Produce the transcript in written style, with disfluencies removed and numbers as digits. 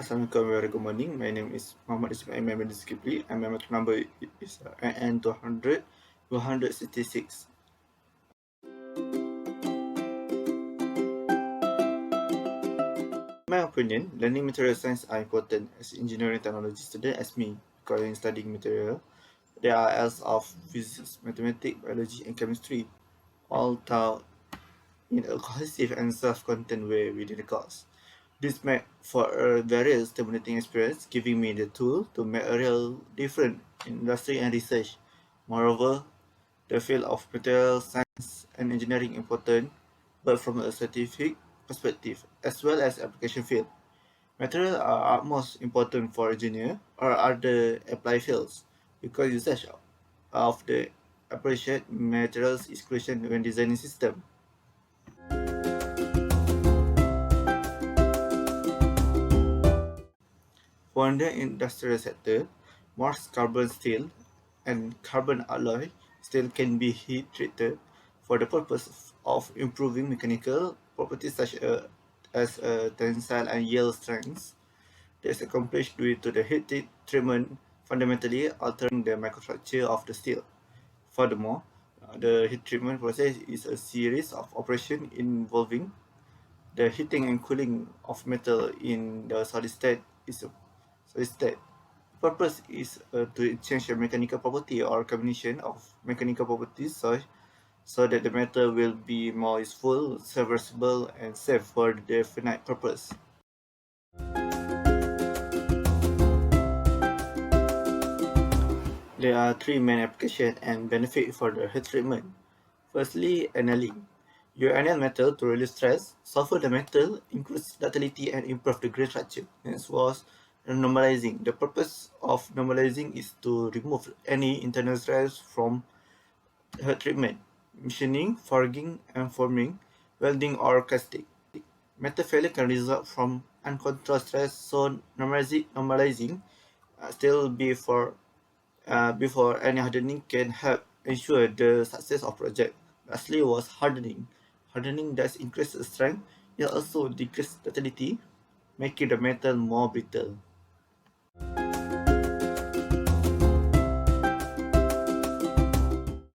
Assalamualaikum, very good morning. My name is Najmi Aiman and my metric number is AN200166. In my opinion, learning material science are important as engineering technology student as me, because in studying material, there are areas of physics, mathematics, biology, and chemistry, all taught in a cohesive and self-contained way within the course. This made for a very stimulating experience, giving me the tool to make a real difference in industry and research. Moreover, the field of material science and engineering important, but from a scientific perspective as well as application field. Materials are utmost important for engineer or other applied fields because usage of the appreciated materials is crucial when designing system. For the industrial sector, most carbon steel and carbon alloy steel can be heat treated for the purpose of improving mechanical properties such as tensile and yield strength. This is accomplished due to the heat treatment fundamentally altering the microstructure of the steel. Furthermore, the heat treatment process is a series of operations involving the heating and cooling of metal in the solid state is a solid state. Purpose is to change a mechanical property or combination of mechanical properties so that the metal will be more useful, serviceable, and safe for the definite purpose. There are three main applications and benefits for the heat treatment. Firstly, annealing. You anneal metal to release stress, soften the metal, increase ductility, and improve the grain structure. Next was normalizing. The purpose of normalizing is to remove any internal stress from heat treatment, machining, forging, and forming, welding, or casting. Metal failure can result from uncontrolled stress, so normalizing still before any hardening can help ensure the success of project. Lastly was hardening. Hardening does increase the strength, it also decreases ductility, making the metal more brittle.